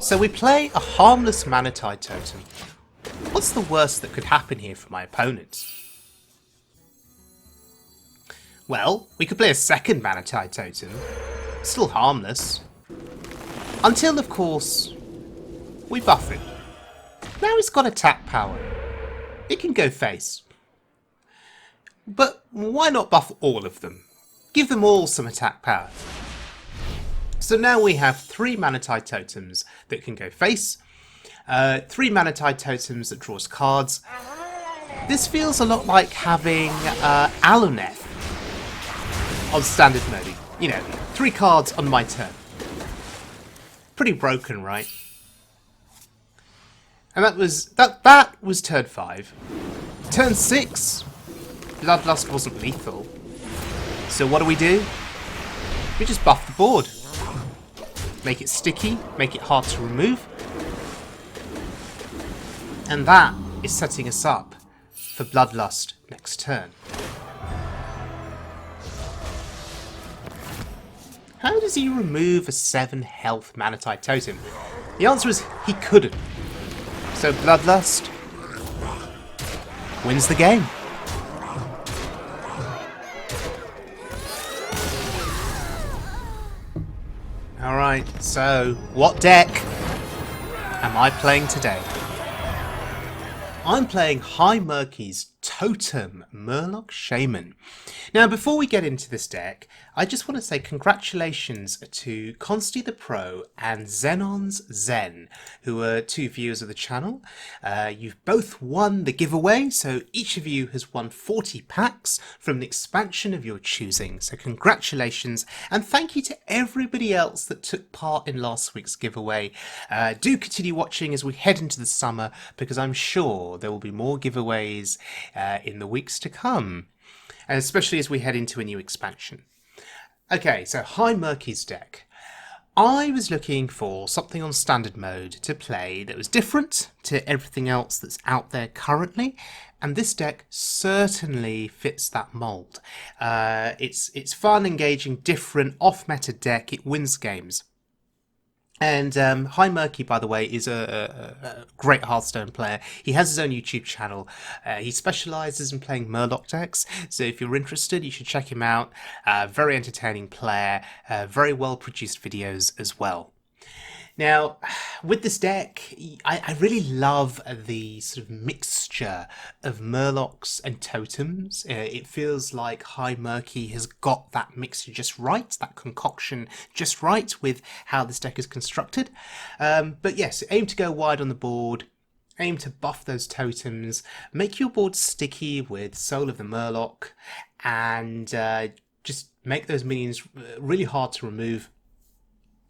So we play a harmless Manatide Totem. What's the worst that could happen here for my opponent? Well, we could play a second Manatide Totem. Still harmless. Until, of course, we buff it. Now it's got attack power. It can go face. But why not buff all of them? Give them all some attack power. So now we have 3 Manatide Totems that can go face. 3 Manatide Totems that draws cards. This feels a lot like having Outland on standard mode. You know, 3 cards on my turn. Pretty broken, right? And that was turn 5. Turn 6, Bloodlust wasn't lethal. So what do? We just buff the board. Make it sticky, make it hard to remove. And that is setting us up for Bloodlust next turn. How does he remove a 7 health Manatide Totem? The answer is he couldn't. So Bloodlust wins the game. Alright, so what deck am I playing today? I'm playing HiMurky's Totem Murloc Shaman. Now, before we get into this deck, I just want to say congratulations to C0nstiThePRO and Xenons Xen, who are 2 viewers of the channel. You've both won the giveaway, so each of you has won 40 packs from the expansion of your choosing. So congratulations, and thank you to everybody else that took part in last week's giveaway. Do continue watching as we head into the summer, because I'm sure there will be more giveaways in the weeks to come, and especially as we head into a new expansion. Okay, so HiMurky's deck. I was looking for something on standard mode to play that was different to everything else that's out there currently, and this deck certainly fits that mold. It's fun, engaging, different, off-meta deck. It wins games. And HiMurky, by the way, is a great Hearthstone player. He has his own YouTube channel. He specialises in playing Murloc decks, so if you're interested, you should check him out. Very entertaining player, very well-produced videos as well. Now, with this deck, I really love the sort of mixture of Murlocs and Totems. It feels like HiMurky has got that mixture just right, that concoction just right with how this deck is constructed. But yes, aim to go wide on the board, aim to buff those Totems, make your board sticky with Soul of the Murloc, and just make those minions really hard to remove.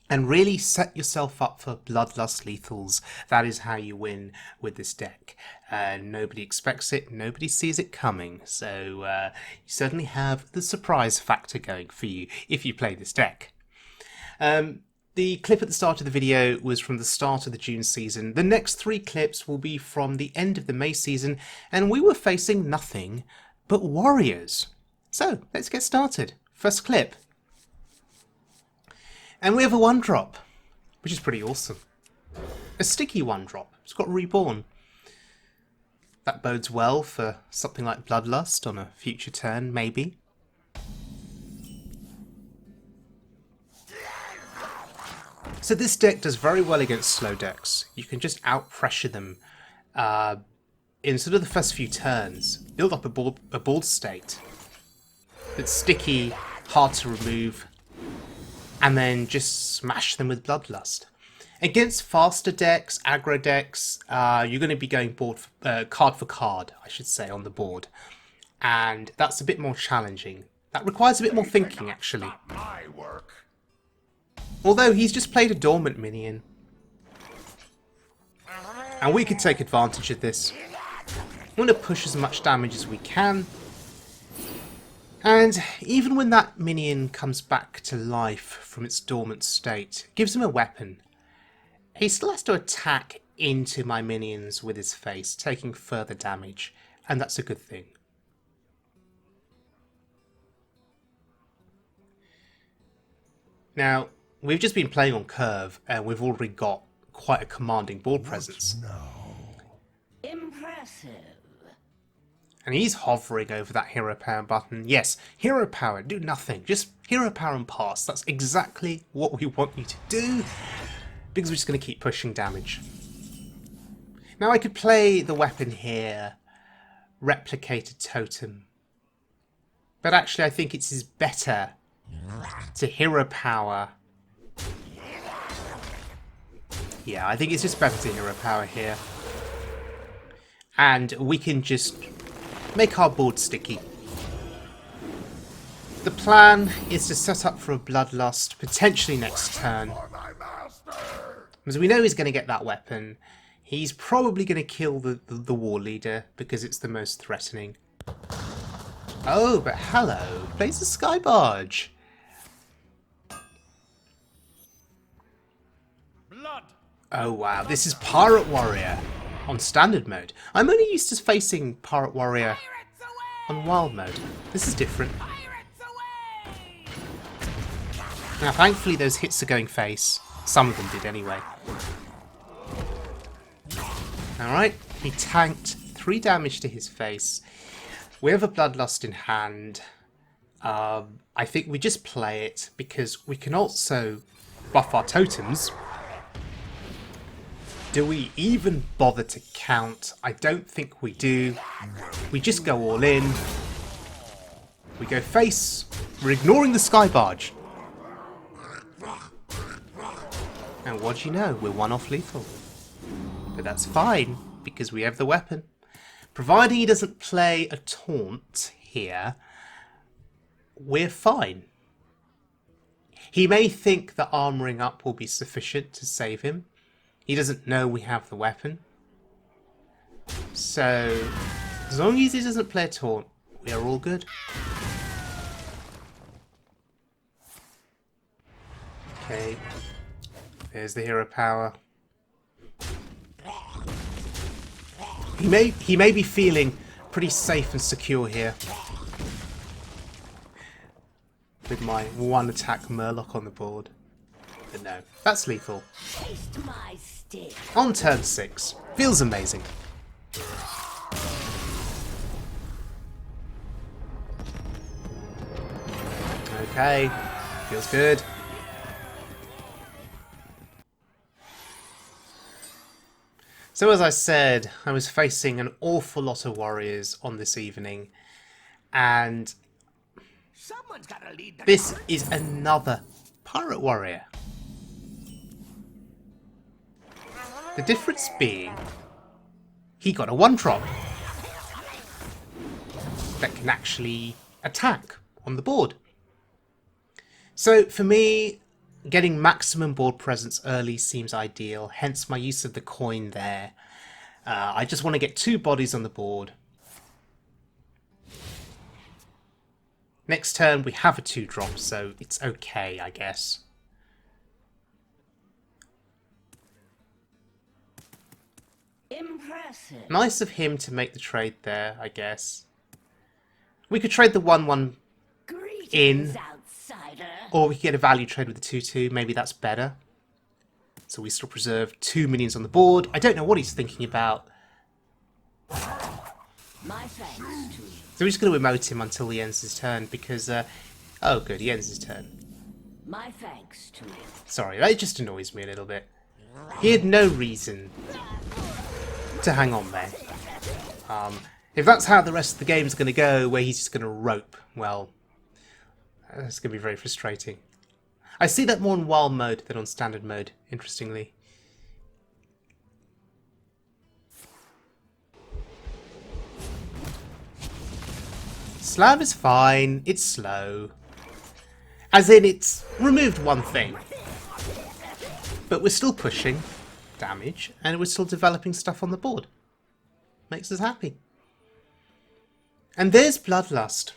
And really set yourself up for Bloodlust lethals. That is how you win with this deck. Nobody expects it, nobody sees it coming. So you certainly have the surprise factor going for you if you play this deck. The clip at the start of the video was from the start of the June season. The next 3 clips will be from the end of the May season, and we were facing nothing but warriors. So let's get started. First clip. And we have a 1-drop, which is pretty awesome. A sticky 1-drop. It's got Reborn. That bodes well for something like Bloodlust on a future turn, maybe. So this deck does very well against slow decks. You can just out-pressure them in sort of the first few turns. Build up a board state that's sticky, hard to remove, and then just smash them with Bloodlust. Against faster decks, aggro decks, you're going to be going card for card, I should say, on the board. And that's a bit more challenging. That requires a bit more thinking, actually. Although he's just played a dormant minion. And we could take advantage of this. We want to push as much damage as we can. And even when that minion comes back to life from its dormant state, gives him a weapon, he still has to attack into my minions with his face, taking further damage, and that's a good thing. Now, we've just been playing on curve, and we've already got quite a commanding board presence. Impressive. And he's hovering over that hero power button. Yes, hero power, do nothing. Just hero power and pass. That's exactly what we want you to do, because we're just going to keep pushing damage. Now I could play the weapon here, replicated Totem. But actually I think it's better to hero power. Yeah, I think it's just better to hero power here. And we can just make our board sticky. The plan is to set up for a Bloodlust, potentially next turn. Because we know he's going to get that weapon. He's probably going to kill the war leader, because it's the most threatening. Oh, but hello, plays the Sky Barge. Oh wow, this is Pirate Warrior on standard mode. I'm only used to facing Pirate Warrior on wild mode. This is different. Now thankfully those hits are going face. Some of them did anyway. Alright, he tanked 3 damage to his face. We have a Bloodlust in hand. I think we just play it because we can also buff our totems. Do we even bother to count? I don't think we do. We just go all in. We go face. We're ignoring the Sky Barge. And what do you know? We're 1 off lethal. But that's fine, because we have the weapon. Providing he doesn't play a taunt here, we're fine. He may think that armouring up will be sufficient to save him. He doesn't know we have the weapon. So, as long as he doesn't play a taunt, we are all good. Okay. There's the hero power. He may be feeling pretty safe and secure here. With my 1 attack Murloc on the board. But no, that's lethal. Taste my stick. On turn 6. Feels amazing. Okay, feels good. So as I said, I was facing an awful lot of warriors on this evening, and this is another pirate warrior. The difference being, he got a 1-drop that can actually attack on the board. So for me, getting maximum board presence early seems ideal, hence my use of the coin there. I just want to get 2 bodies on the board. Next turn we have a 2-drop, so it's okay, I guess. Impressive. Nice of him to make the trade there, I guess. We could trade the 1-1 in, or we could get a value trade with the 2-2. Maybe that's better. So we still preserve 2 minions on the board. I don't know what he's thinking about. My thanks to you. So we're just going to emote him until he ends his turn, because... oh, good, he ends his turn. My thanks to you. Sorry, that just annoys me a little bit. He had no reason to hang on there. If that's how the rest of the game's going to go, where he's just going to rope, well, that's going to be very frustrating. I see that more in wild mode than on standard mode, interestingly. Slab is fine, it's slow. As in, it's removed 1 thing. But we're still pushing damage, and we're still developing stuff on the board. Makes us happy. And there's Bloodlust.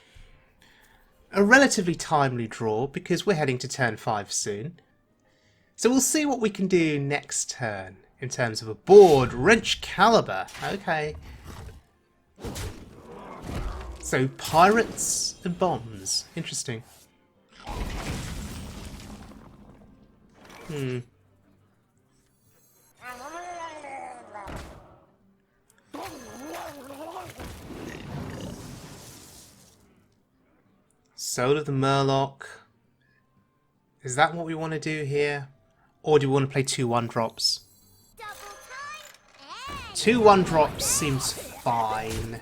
A relatively timely draw, because we're heading to turn 5 soon. So we'll see what we can do next turn, in terms of a board. Wrench Caliber, okay. So, pirates and bombs. Interesting. Soul of the Murloc. Is that what we want to do here? Or do we want to play 2 1-drops? 2 1-drops seems fine.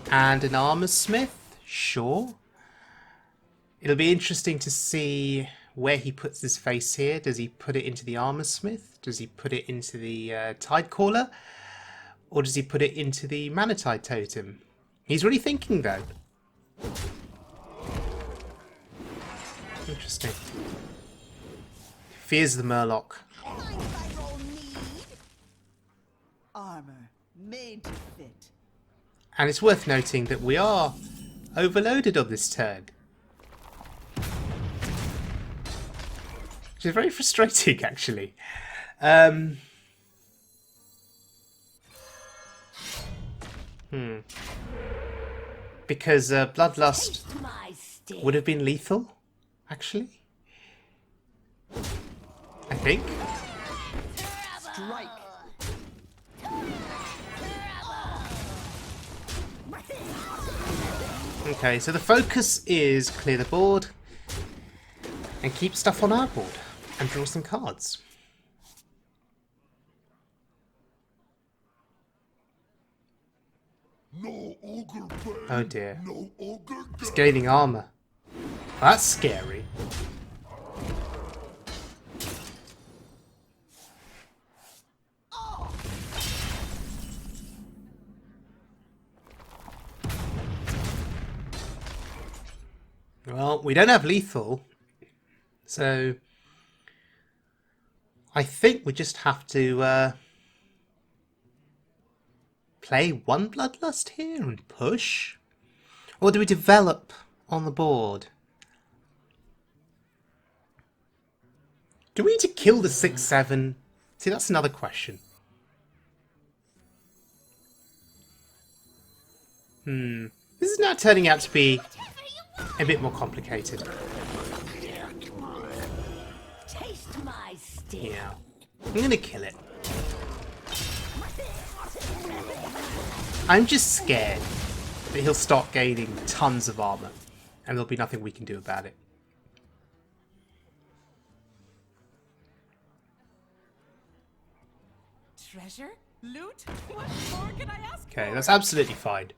And an armor smith? Sure. It'll be interesting to see where he puts his face here. Does he put it into the armor smith? Does he put it into the Tidecaller? Or does he put it into the Manatide Totem? He's really thinking though. Interesting. Fears the Murloc. Armor made to fit. And it's worth noting that we are overloaded on this turn. Which is very frustrating, actually. Because Bloodlust would have been lethal, actually. I think. Strike. Okay, so the focus is clear the board and keep stuff on our board and draw some cards. No ogre bane, Oh dear. no ogre It's death. gaining armor. That's scary. Well, we don't have lethal, so I think we just have to play 1 Bloodlust here and push? Or do we develop on the board? Do we need to kill the 6/7? See, that's another question. This is now turning out to be a bit more complicated. Taste my sting. Yeah. I'm gonna kill it. I'm just scared that he'll start gaining tons of armor and there'll be nothing we can do about it. Treasure? Loot? What more can I ask Okay, for? that's absolutely fine.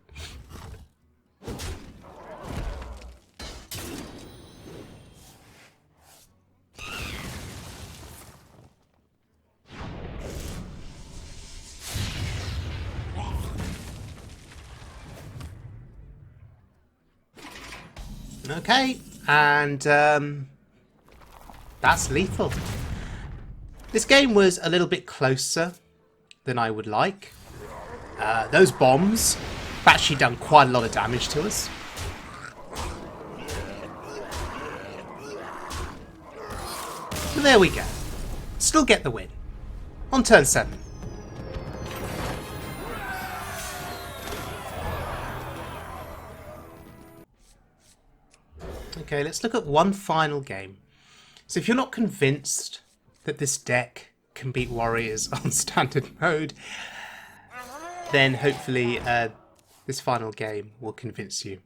Okay, and that's lethal. This game was a little bit closer than I would like. Those bombs have actually done quite a lot of damage to us. But there we go. Still get the win. On turn 7. Okay, let's look at one final game. So if you're not convinced that this deck can beat warriors on standard mode, then hopefully this final game will convince you.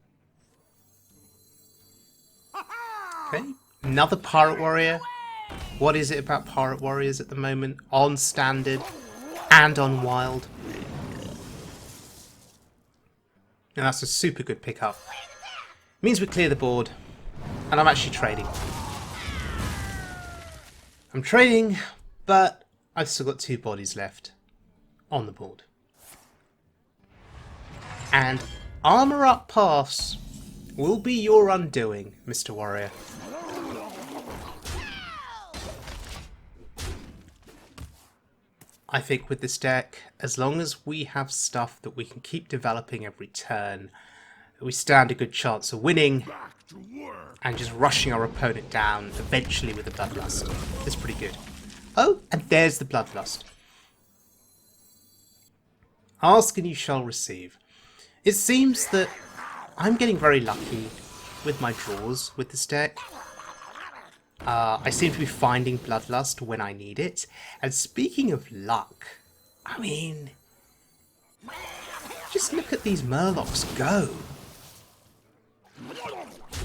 Okay, another pirate warrior. What is it about pirate warriors at the moment? On standard and on wild. And that's a super good pickup. Means we clear the board. And I'm actually trading. I'm trading, but I've still got 2 bodies left on the board. And armor up pass will be your undoing, Mr. Warrior. I think with this deck, as long as we have stuff that we can keep developing every turn, we stand a good chance of winning Back to work. and just rushing our opponent down eventually with the Bloodlust. It's pretty good. Oh, and there's the Bloodlust. Ask and you shall receive. It seems that I'm getting very lucky with my draws with this deck. I seem to be finding Bloodlust when I need it. And speaking of luck, I mean, Just look at these Murlocs go.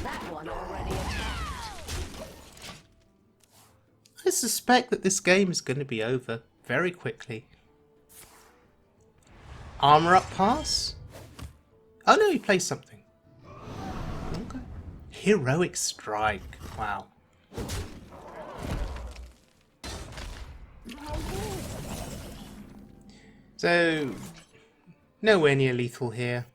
That one already attacked. I suspect that this game is going to be over very quickly. Armor up pass? Oh no, he plays something. Okay. Heroic strike. Wow. So, nowhere near lethal here.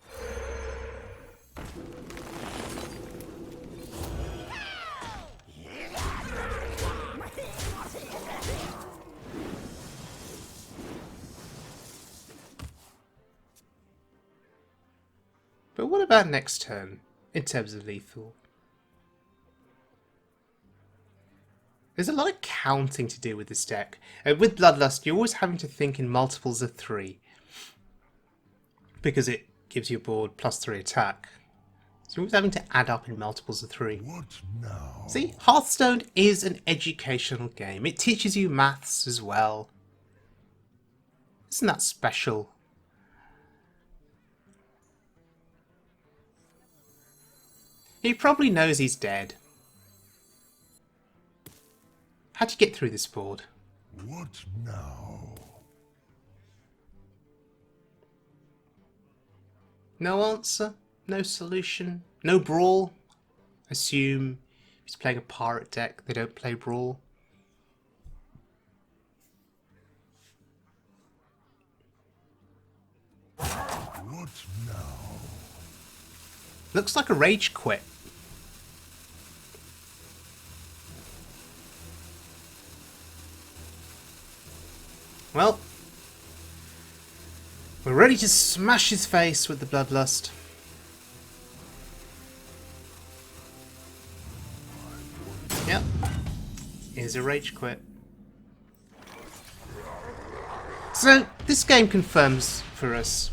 But what about next turn, in terms of lethal? There's a lot of counting to do with this deck. With Bloodlust, you're always having to think in multiples of 3. Because it gives your board +3 attack. So you're always having to add up in multiples of 3. What now? See, Hearthstone is an educational game. It teaches you maths as well. Isn't that special? He probably knows he's dead. How'd you get through this board? What now? No answer? No solution? No brawl? Assume he's playing a pirate deck, they don't play brawl. What now? Looks like a rage quit. Well, we're ready to smash his face with the Bloodlust. Yep. Here's a rage quit. So, this game confirms for us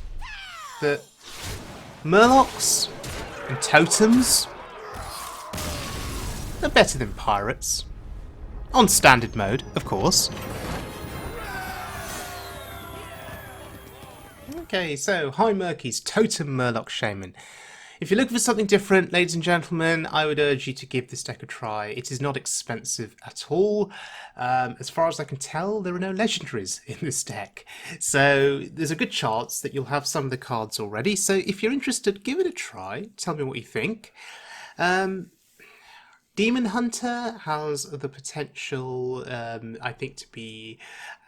that Murlocs and Totems are better than pirates. On standard mode, of course. Okay, so HiMurky's Totem Murloc Shaman. If you're looking for something different, ladies and gentlemen, I would urge you to give this deck a try. It is not expensive at all. As far as I can tell, there are no legendaries in this deck. So there's a good chance that you'll have some of the cards already. So if you're interested, give it a try. Tell me what you think. Demon Hunter has the potential, I think, to be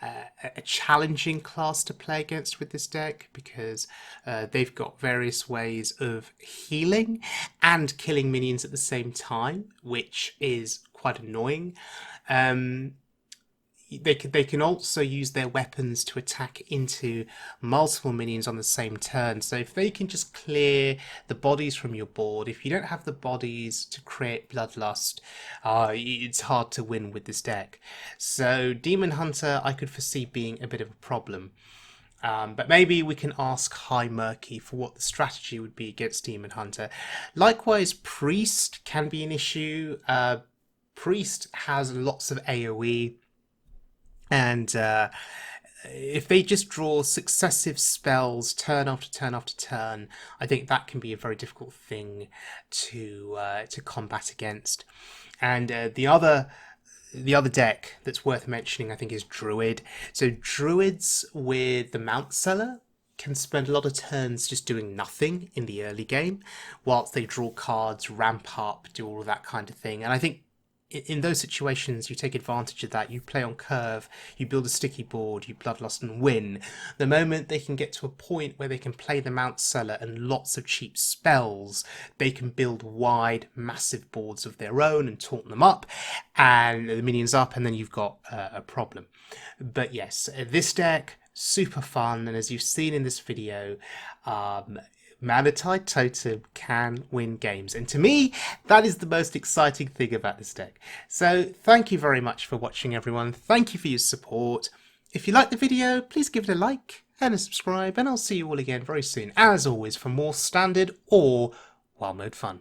a challenging class to play against with this deck because they've got various ways of healing and killing minions at the same time, which is quite annoying. They can also use their weapons to attack into multiple minions on the same turn. So if they can just clear the bodies from your board, if you don't have the bodies to create Bloodlust, it's hard to win with this deck. So Demon Hunter I could foresee being a bit of a problem. But maybe we can ask HiMurky for what the strategy would be against Demon Hunter. Likewise, Priest can be an issue. Priest has lots of AoE. And if they just draw successive spells turn after turn after turn, I think that can be a very difficult thing to combat against. And the other deck that's worth mentioning, I think, is Druid. So Druids with the Mount Seller can spend a lot of turns just doing nothing in the early game, whilst they draw cards, ramp up, do all of that kind of thing. And I think in those situations, you take advantage of that. You play on curve, you build a sticky board, you Bloodlust and win. The moment they can get to a point where they can play the Mount Seller and lots of cheap spells, they can build wide, massive boards of their own and taunt them up, and the minions up, and then you've got a problem. But yes, this deck, super fun, and as you've seen in this video, Manatide Totem can win games, and to me that is the most exciting thing about this deck. So thank you very much for watching, everyone. Thank you for your support. If you liked the video, please give it a like and a subscribe, and I'll see you all again very soon, as always, for more standard or wild mode fun.